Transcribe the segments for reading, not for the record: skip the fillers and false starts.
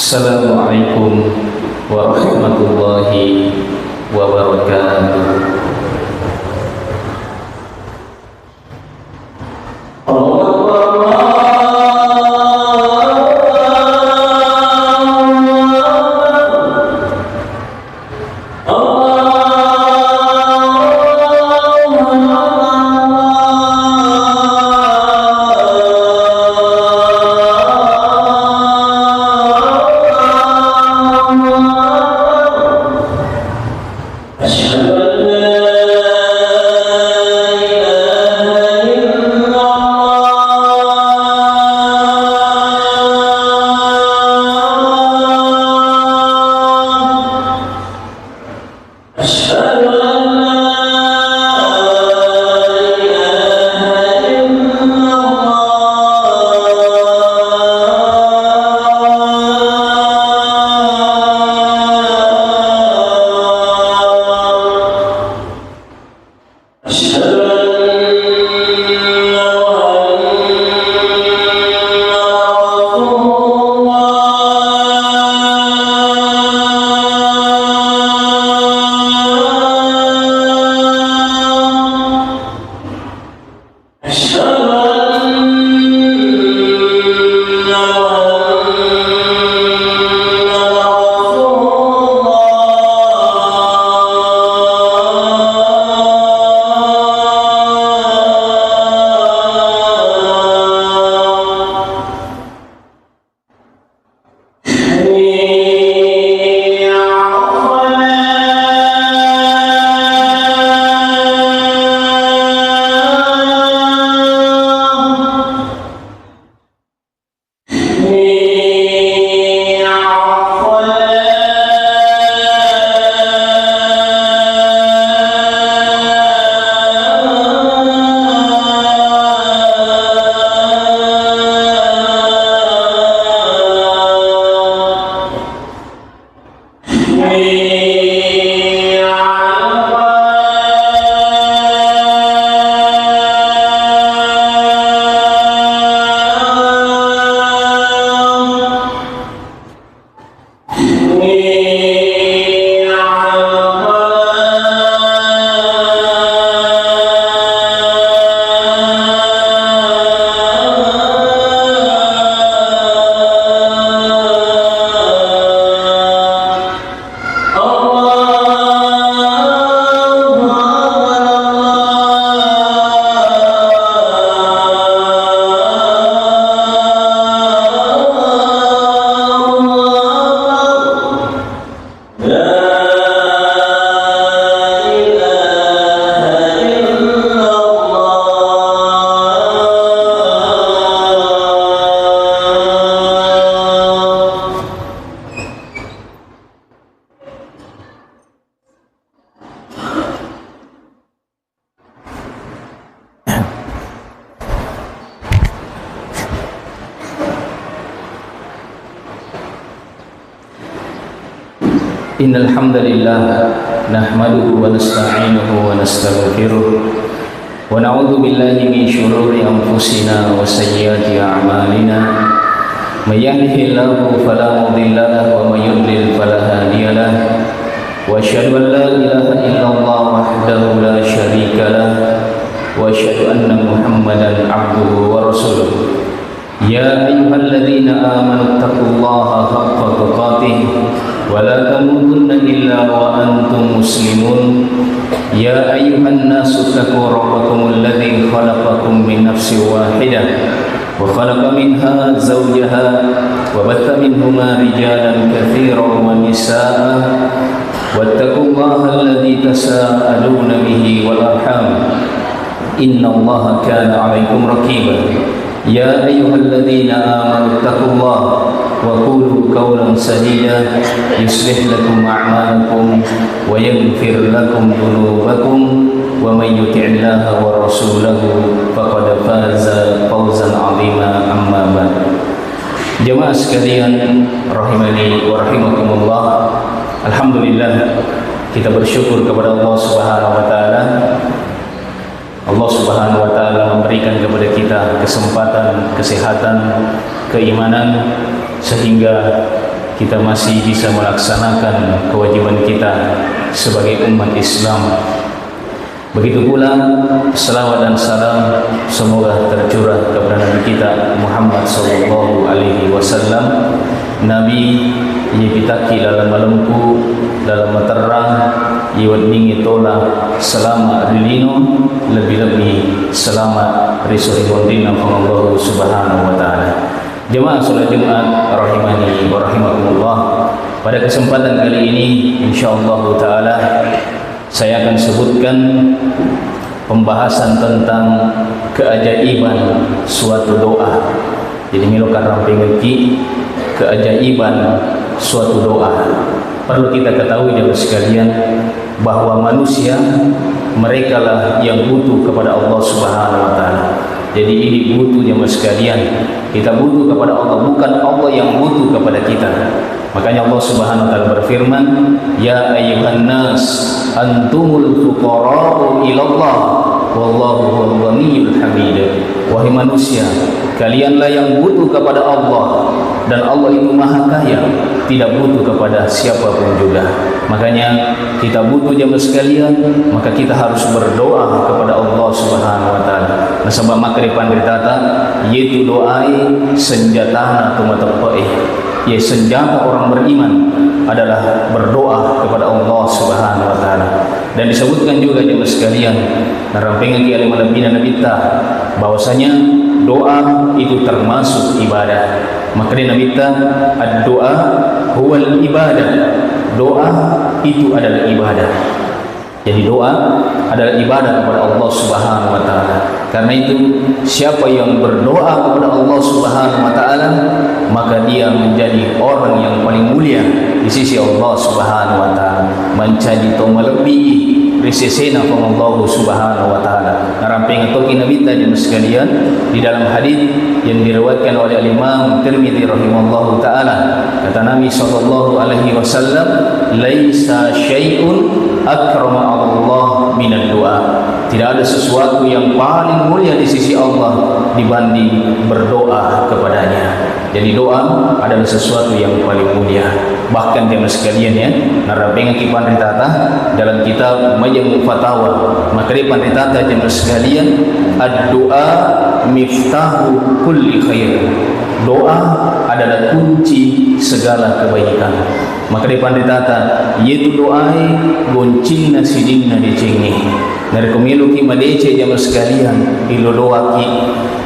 Assalamualaikum warahmatullahi wabarakatuh. Innal hamdalillah nahmaduhu wa nasta'inuhu wa nastaghfiruh wa na'udzu billahi min shururi anfusina wa sayyiati a'malina may yahdihillahu fala mudilla lahu wa may yudlil fala hadiya lahu wa asyhadu an la ilaha illallah wahdahu la syarika lahu wa asyhadu anna Muhammadan 'abduhu wa rasuluh. Ya ayyuhalladzina amanu taqullaha haqqa tuqatih wa la tamutunna illa wa antum muslimun. Ya ayyuhan nasu taqu rabbakumul ladzi khalaqakum min nafsin wahidah wa khalaqa minha zawjaha wa batha minhuma rijalan katsiran wa nisaa'a wattaqullaha alladzi tasaaluna bihi wal arham innallaha kana 'alaikum raqiba. Ya ayyuhalladzina amanu taqullaha wa qulu qawlan sadida yuslih lakum a'malakum wa yaghfir lakum dhunubakum wa may yuti'illaha wa rasulahu faqad faza fawzan 'azima. Amma ba'd. Jemaah sekalian rahimani wa rahimakumullah, alhamdulillah kita bersyukur kepada Allah Subhanahu wa taala. Allah Subhanahu wa taala memberikan kepada kita kesempatan, kesehatan, keimanan sehingga kita masih bisa melaksanakan kewajiban kita sebagai umat Islam. Begitu pula selawat dan salam semoga tercurah kepada Nabi kita Muhammad sallallahu alaihi wasallam, Nabi yang kita dalam malamku dalam terang iwat ningi tola selama rilino lebih-lebih selama risuri bondina Allah subhanahu wa ta'ala. Jemaah salat Jumat rahimani wa rahimakumullah, pada kesempatan kali ini insyaallah ta'ala saya akan sebutkan pembahasan tentang keajaiban suatu doa. Jadi milokan ramping ki keajaiban suatu doa. Perlu kita ketahui jemaah sekalian bahwa manusia mereka lah yang butuh kepada Allah Subhanahu wa taala. Jadi ini butuh jemaah sekalian. Kita butuh kepada Allah, bukan Allah yang butuh kepada kita. Makanya Allah Subhanahu wa taala berfirman, "Ya ayyuhan nas, antumul fuqara'u ila Allah, wallahu huwal ghaniyyul hamid." Wahai manusia, kalianlah yang butuh kepada Allah, dan Allah itu Maha Kaya, tidak butuh kepada siapapun juga. Makanya kita butuh jemaah sekalian, maka kita harus berdoa kepada Allah Subhanahu wa taala. Nah, sebab makripan berkata, yaitu doai senjata tumatepai. Ya, senjata orang beriman adalah berdoa kepada Allah Subhanahu wa taala. Dan disebutkan juga jemaah sekalian, rampingan ki alim alabina nabita, bahwasanya doa itu termasuk ibadah. Maka nabita ad-doa huwal ibadah. Doa itu adalah ibadah. Jadi doa adalah ibadah kepada Allah Subhanahu wa taala. Karena itu siapa yang berdoa kepada Allah Subhanahu wa taala, maka dia menjadi orang yang paling mulia di sisi Allah Subhanahu wa taala. Menjadi melebihi risesena Allah Subhanahu wa taala. Naramping atau kinabita jemaah sekalian di dalam hadis yang diriwayatkan oleh Imam Tirmidzi rahimahullahu taala, kata Nabi sallallahu alaihi wasallam, "Laisa syai'un akrama Allah minad doa." Tidak ada sesuatu yang paling mulia di sisi Allah dibanding berdoa kepadanya. Jadi doa adalah sesuatu yang paling mulia. Bahkan jemaah sekalian ya, narapengan kipan ritata dalam kitab Majmu' Fatawa, maka kipan ritata jemaah sekalian, ad-doa miftahu kulli khair. Doa adalah kunci segala kebaikan. Maka depan ditata, yaitu doai goncingna sidingna dicengi. Dari kemiluki madece jamaah sekalian, ilo doaki.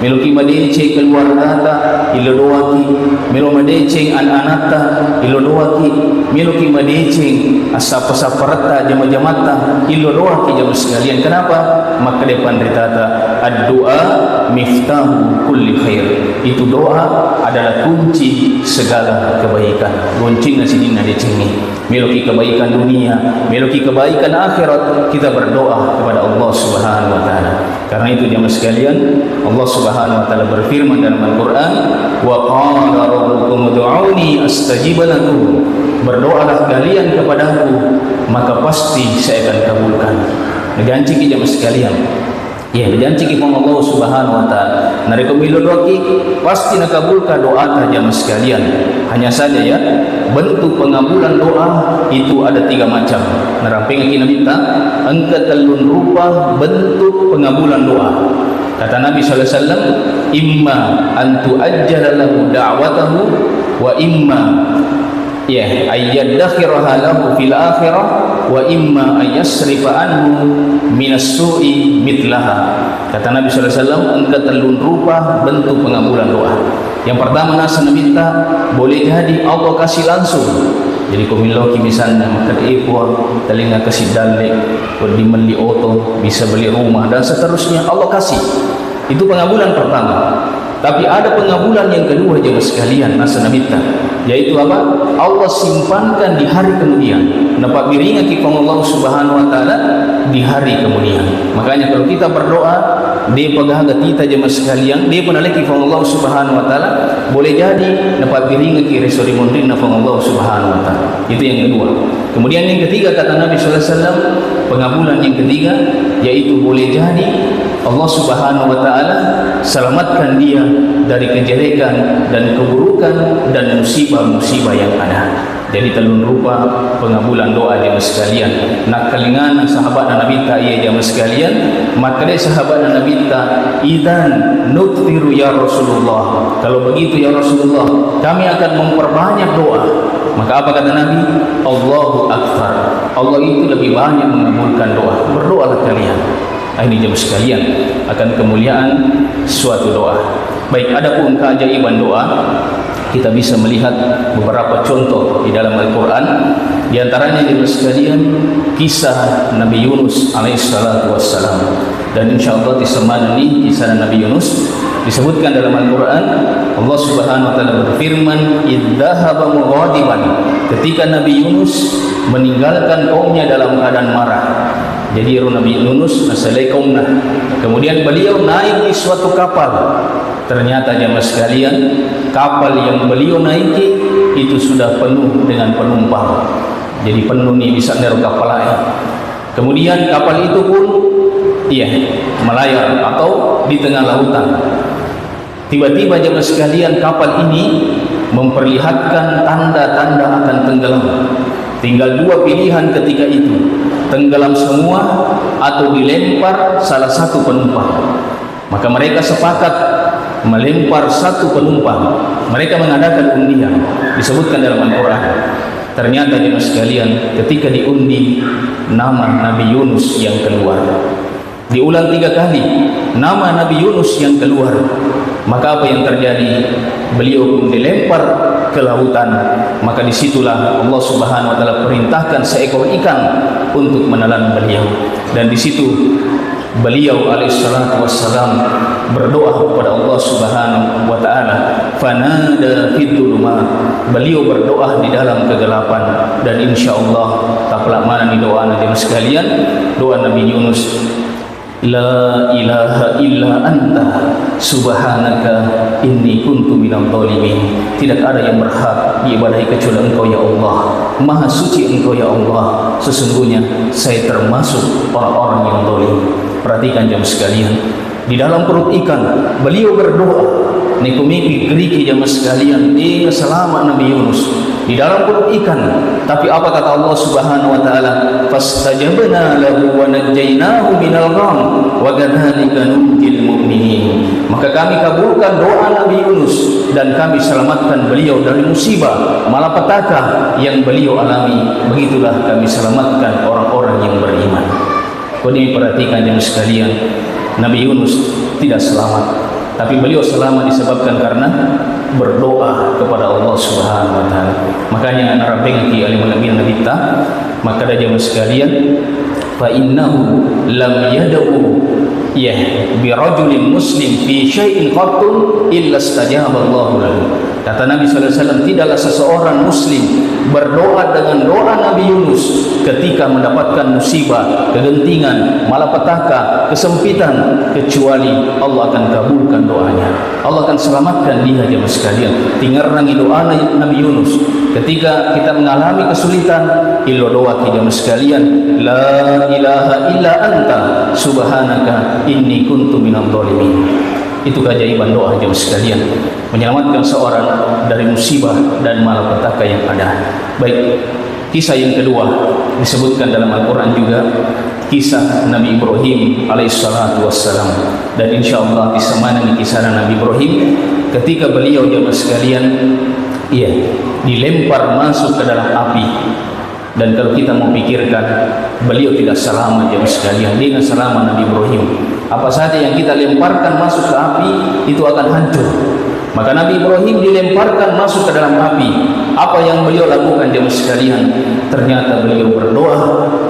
Miluki madece keluar data, ilo doaki. Milu madece an-anata, ilo doaki. Miluki madece asap-asaparata jamaah-jamaah, ilo doaki jamaah sekalian. Kenapa? Maka depan ditata, ad-doa miftahu kulli khair. Itu doa adalah kunci segala kebaikan. Goncingna sidingna dicengi. Miluki kebaikan dunia, miluki kebaikan akhirat, kita berdoa kepada Allah Subhanahu wa taala. Karena itu jemaah sekalian, Allah Subhanahu wa taala berfirman dalam Al-Qur'an, "Wa qala rabbukum ud'uni astajib lakum." Berdoalah kalian kepadaku, maka pasti saya akan kabulkan. Janji ki jemaah sekalian. Ya, janji ki Allah Subhanahu wa taala. Nari kemilu doaki pasti nakabulkan doa ta jemaah sekalian. Hanya saja ya, bentuk pengabulan doa itu ada 3 macam. Naramping kita minta angkat talun rupa bentuk pengabulan doa. Kata Nabi sallallahu alaihi wasallam, "Imma an tu'ajjala lahu da'watahu wa imma ya ayyadakhiraha lahu fil akhirah wa imma ayasrifa anhu minas su'i mitlaha." Kata Nabi sallallahu alaihi wasallam, angkat talun rupa bentuk pengabulan doa. Yang pertama nasa minta boleh jadi Allah kasih langsung. Jadi kumiloki misalnya makan ekor, telinga kasih dalek, pergi beli oto, bisa beli rumah dan seterusnya, Allah kasih. Itu pengabulan pertama. Tapi ada pengabulan yang kedua jemaah sekalian nasa minta, yaitu apa? Allah simpankan di hari kemudian. Nampak biringa kita Allah Subhanahu wa taala di hari kemudian. Makanya kalau kita berdoa, dia pegahaga kita jemaah sekalian, dia penaliki Allah Subhanahu wa taala, boleh jadi nampak biringa ki resori mondin na Allah Subhanahu wa taala. Itu yang kedua. Kemudian yang ketiga kata Nabi sallallahu alaihi wasallam, pengabulan yang ketiga yaitu boleh jadi Allah Subhanahu wa taala selamatkan dia dari kejelekan dan keburukan dan musibah-musibah yang ada. Jadi telun rupa pengabulan doa jemaah sekalian. Nak kalingan sahabat Nabi ta ia jemaah sekalian, maka dia sahabat Nabi ta idan nuktiru ya Rasulullah. Kalau begitu ya Rasulullah, kami akan memperbanyak doa. Maka apa kata Nabi? Allahu Akbar. Allah itu lebih banyak mengabulkan doa. Berdoalah kalian. Ini jemaah sekalian akan kemuliaan suatu doa. Baik, adapun keajaiban doa, kita bisa melihat beberapa contoh di dalam Al-Quran. Di antaranya jemaah sekalian kisah Nabi Yunus alaihissalatu wassalam. Dan insyaAllah di semana ini kisah Nabi Yunus disebutkan dalam Al-Quran. Allah Subhanahu wa taala berfirman, "Idzahaba mughadiban." Ketika Nabi Yunus meninggalkan kaumnya dalam keadaan marah. Jadi Nabi Yunus nasalai kaumna. Kemudian beliau naik di suatu kapal. Ternyata jemaah sekalian, kapal yang beliau naiki itu sudah penuh dengan penumpang. Jadi penuh nih bisa nero kapal lain. Kemudian kapal itu pun melayar atau di tengah lautan. Tiba-tiba jemaah sekalian kapal ini memperlihatkan tanda-tanda akan tenggelam. Tinggal dua pilihan ketika itu, tenggelam semua atau dilempar salah satu penumpang. Maka mereka sepakat melempar satu penumpang. Mereka mengadakan undian, disebutkan dalam Al-Quran. Ternyata jemaah sekalian, ketika diundi, nama Nabi Yunus yang keluar. Diulang 3 kali, nama Nabi Yunus yang keluar. Maka apa yang terjadi? Beliau pun dilempar ke lautan. Maka disitulah Allah Subhanahu wa taala perintahkan seekor ikan untuk menelan beliau. Dan di situ beliau alaihissalatu wassalam berdoa kepada Allah Subhanahu wa taala. Fanada fid dhulumat. Beliau berdoa di dalam kegelapan. Dan insyaallah tak mana ni doa Nabi sekalian, doa Nabi Yunus. La ilaha illa anta subhanaka inni kuntu minadh dhalimin. Tidak ada yang berhak diibadahi kecuali Engkau ya Allah. Maha suci Engkau ya Allah. Sesungguhnya saya termasuk orang-orang yang zalim. Perhatikan jemaah sekalian, di dalam perut ikan beliau berdoa. Nikumiki geriki jemaah sekalian, dia selamat Nabi Yunus di dalam perut ikan. Tapi apa kata Allah Subhanahu wa taala? Fastajabna lahu wa najjaynahu minal gham wa kadzalika nunjil mu'minin. Maka kami kabulkan doa Nabi Yunus dan kami selamatkan beliau dari musibah malapetaka yang beliau alami. Begitulah kami selamatkan orang-orang yang beriman. Kau diperhatikan jemaah sekalian, Nabi Yunus tidak selamat, tapi beliau selamat disebabkan karena berdoa kepada Allah Subhanahu wa taala. Makanya narabengki alimul anbiya Nabi ta, maka ada jemaah sekalian, fa innahu lam yad'u bi rajulin muslim fi syai'in qattun illa istajaba Allahu lahu. Kata Nabi sallallahu alaihi wasallam, tidaklah seseorang muslim berdoa dengan doa Nabi Yunus ketika mendapatkan musibah, kegentingan, malapetaka, kesempitan, kecuali Allah akan kabulkan doanya. Allah akan selamatkan dia jemaah sekalian. Tinggal rangi doa Nabi Yunus ketika kita mengalami kesulitan, ilo doa kita jemaah sekalian, la ilaha illa anta subhanaka inni kuntu minadh dhalimin. Itu keajaiban doa jemaah sekalian, menyelamatkan seorang dari musibah dan malapetaka yang ada. Baik, kisah yang kedua disebutkan dalam Al-Quran juga, kisah Nabi Ibrahim alaihissalatu wassalam. Dan insyaallah kisah mana ni kisah Nabi Ibrahim ketika beliau jemaah sekalian dilempar masuk ke dalam api. Dan kalau kita mau pikirkan, beliau tidak selamat jemaah sekalian, dia selamat Nabi Ibrahim. Apa saja yang kita lemparkan masuk ke api itu akan hancur. Maka Nabi Ibrahim dilemparkan masuk ke dalam api. Apa yang beliau lakukan jemaah sekalian? Ternyata beliau berdoa.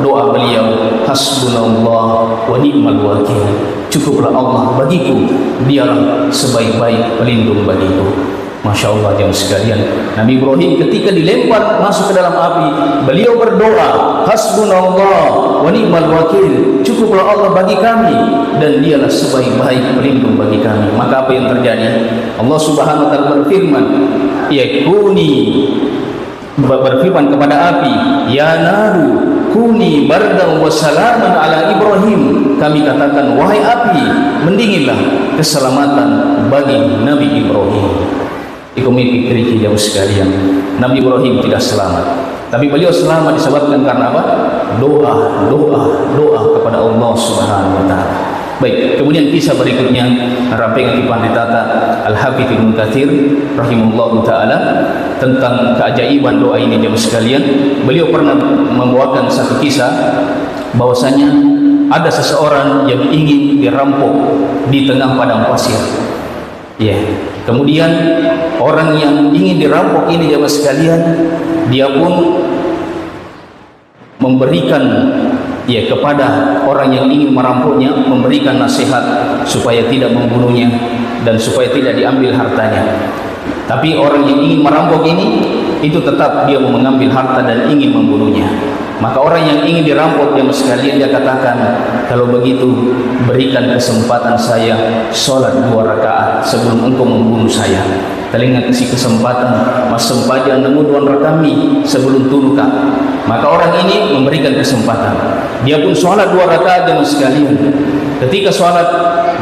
Doa beliau, hasbunallah wa ni'mal wakil. Cukuplah Allah bagiku, dialah sebaik-baik pelindung bagiku. Masya Allah jemaah sekalian, Nabi Ibrahim ketika dilempar masuk ke dalam api, beliau berdoa, hasbunallah wa ni'mal wakil. Cukuplah Allah bagi kami dan dialah sebaik-baik pelindung bagi kami. Maka apa yang terjadi? Allah Subhanahu wa taala berfirman, berfirman kepada api, ya naru kuni bardan wa salaman ala Ibrahim. kami katakan, wahai api, mendinginlah, keselamatan bagi Nabi Ibrahim. Ikumiti keriki jauh sekalian, Nabi Ibrahim tidak selamat, tapi beliau selamat disebabkan karena apa? Doa kepada Allah Subhanahu wa taala. Baik, kemudian kisah berikutnya rampengan dipanditata Al-Hafidz Ibnu Katsir rahimahullahu taala tentang keajaiban doa ini jemaah sekalian. Beliau pernah membawakan satu kisah bahwasanya ada seseorang yang ingin dirampok di tengah padang pasir. Ya, kemudian orang yang ingin dirampok ini jemaah sekalian, dia pun memberikan kepada orang yang ingin merampoknya, memberikan nasihat supaya tidak membunuhnya dan supaya tidak diambil hartanya. Tapi orang yang ingin merampok ini itu tetap dia mau mengambil harta dan ingin membunuhnya. Maka orang yang ingin dirampok jemaah sekalian, dia katakan, kalau begitu berikan kesempatan saya sholat 2 rakaat sebelum engkau membunuh saya. Telinga kasih kesempatan mas sempaja nemu 2 rakami sebelum tuluka. Maka orang ini memberikan kesempatan, dia pun sholat 2 rakaat jemaah sekalian. Ketika sholat,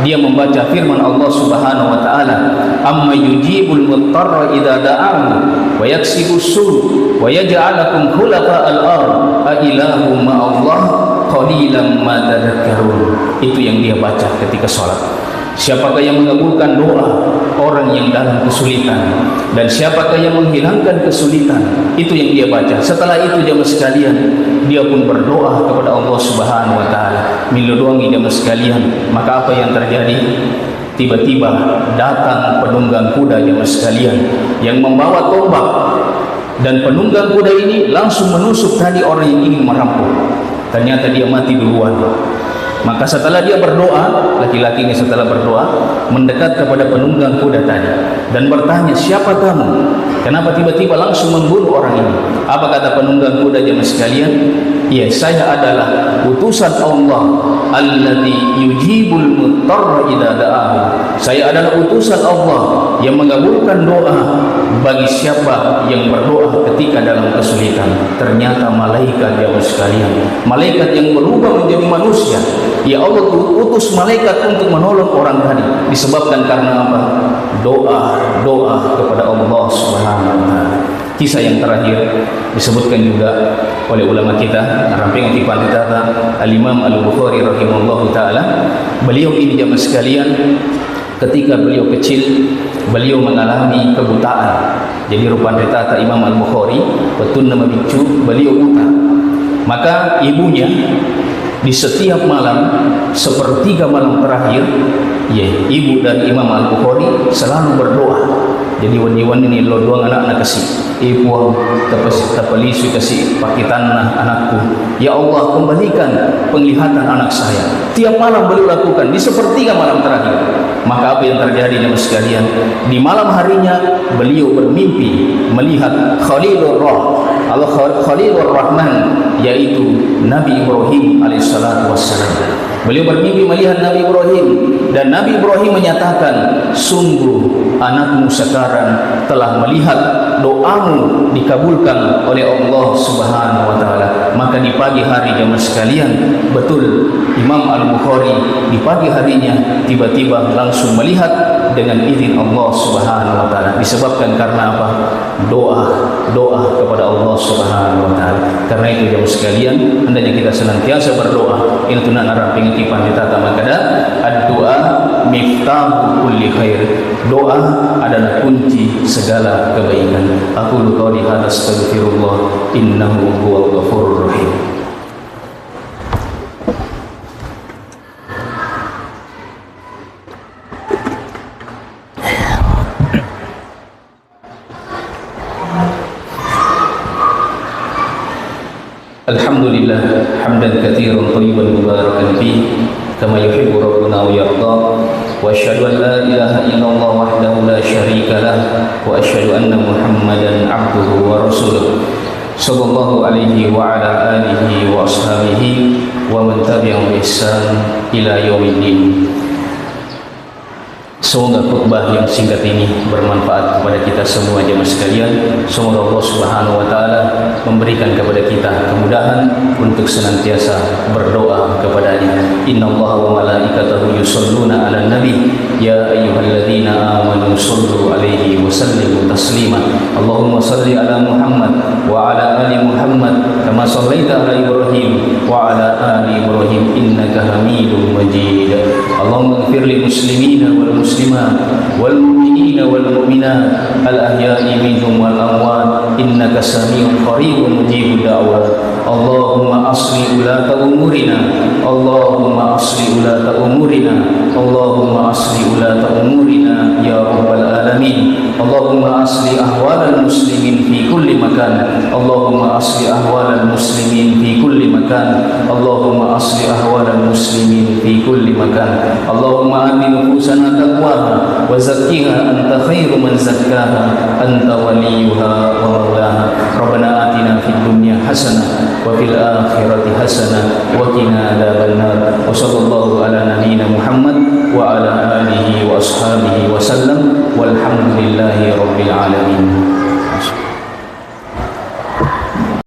dia membaca firman Allah Subhanahu wa taala, amma yujibul muttarra idza da'ahu wa yaksibus su wa yaj'alukum khulafa'al ard a ilahu ma'allah qalilan ma tadhakkarun. Itu yang dia baca ketika sholat. Siapakah yang mengabulkan doa orang yang dalam kesulitan, dan siapakah yang menghilangkan kesulitan? Itu yang dia baca. Setelah itu jemaah sekalian, dia pun berdoa kepada Allah Subhanahu wa taala, melindungi jemaah sekalian. Maka apa yang terjadi? Tiba-tiba datang penunggang kuda jemaah sekalian yang membawa tombak, dan penunggang kuda ini langsung menusuk tadi orang yang ingin merampok. Ternyata dia mati duluan. Maka setelah dia berdoa, laki-laki ini setelah berdoa mendekat kepada penunggang kuda tadi dan bertanya, siapa kamu? Kenapa tiba-tiba langsung membunuh orang ini? Apa kata penunggang kuda jemaah sekalian? Ya, saya adalah utusan Allah alladzi yujibul muttarra idza da'ahu. Saya adalah utusan Allah yang mengabulkan doa bagi siapa yang berdoa ketika dalam kesulitan. Ternyata malaikat jemaah sekalian, malaikat yang berubah menjadi manusia. Ya Allah utus malaikat untuk menolong orang tadi, disebabkan karena apa? Doa kepada Allah Subhanahu wa taala. Kisah yang terakhir disebutkan juga oleh ulama kita, rampengan dipanditata Al-Imam Al-Bukhari rahimahullahu taala. Beliau ini jemaah sekalian, ketika beliau kecil, beliau mengalami kebutaan. Jadi rupanditata Imam Al-Bukhari betul nama bicu, beliau buta. Maka ibunya di setiap malam, sepertiga malam terakhir, ibu dan Imam Al-Bukhari selalu berdoa. Jadi wan ini lo doang anak kasih ibu tapalisu kasih pakitanna anakku. Ya Allah, kembalikan penglihatan anak saya. Tiap malam beliau lakukan di sepertiga malam terakhir. Maka apa yang terjadi jemaah sekalian? Di malam harinya beliau bermimpi melihat Khalilur Rahman, yaitu Nabi Ibrahim alaihissalatu wassalam. Beliau bermimpi melihat Nabi Ibrahim, dan Nabi Ibrahim menyatakan, sungguh anakmu sekarang telah melihat doamu dikabulkan oleh Allah Subhanahu wa taala. Maka di pagi hari jemaah sekalian, betul Imam Al-Bukhari di pagi harinya tiba-tiba langsung melihat dengan izin Allah Subhanahu wa taala. Disebabkan karena apa? Doa kepada Allah Subhanahu wa taala. Karena itu jemaah sekalian, hendaknya kita senantiasa berdoa. Ini tunan arah pengetipan ditata makada ad-doa miftahu kulli khair. Doa adalah kunci segala kebaikan. Aku qauli hadza astaghfirullah innahu huwal ghafurur rahim. Alhamdulillah hamdan katsiran thayyiban mubarakan fihi kama yuhibbu rabbuna wa yarda, wa asyhadu an la ilaha illallah wahdahu la syarika lah, wa asyhadu anna Muhammadan abduhu wa rasuluh sallallahu alaihi wa ala alihi wa ashabihi wa man tabi'ahum bi ihsan ila yaumiddin. Semoga khutbah yang singkat ini bermanfaat kepada kita semua jemaah sekalian. Semoga Allah Subhanahu wa taala memberikan kepada kita kemudahan untuk senantiasa berdoa kepada-Nya. Innallaha wa malaikatahu yusholluna 'alan nabi ya ayyuhalladzina amanu shollu 'alaihi wa sallimu taslima. Allahumma shalli 'ala Muhammad wa 'ala ali Muhammad kama shallaita 'ala Ibrahim wa 'ala ali Ibrahim innaka Hamidum Majid. Allahumma ighfir lil muslimina wal muslimat wal mu'minina wal mu'minat al ahya'i minhum wal amwat innaka sami'un qaribun mujibud da'wat. Allahumma asli ulata umurina, Allahumma asli ulata umurina, Allahumma asli ulata umurina ya rabbal alamin. Allahumma asli ahwalal muslimin fi kulli makan, Allahumma asli ahwalal muslimin fi kulli makan, Allahumma asli ahwalal muslimin fi kulli makan. Allahumma ati nufusana taqwaha wa zakkiha anta khairu man zakkaha anta waliyuha wa maulaha. Rabbana atina fid dunya hasanah wa fil akhirati hasanah wa qina adzabannar. Wa sallallahu ala nabiyyina Muhammad wa ala alihi wa ashabihi wa sallam walhamdulillahi rabbil alamin.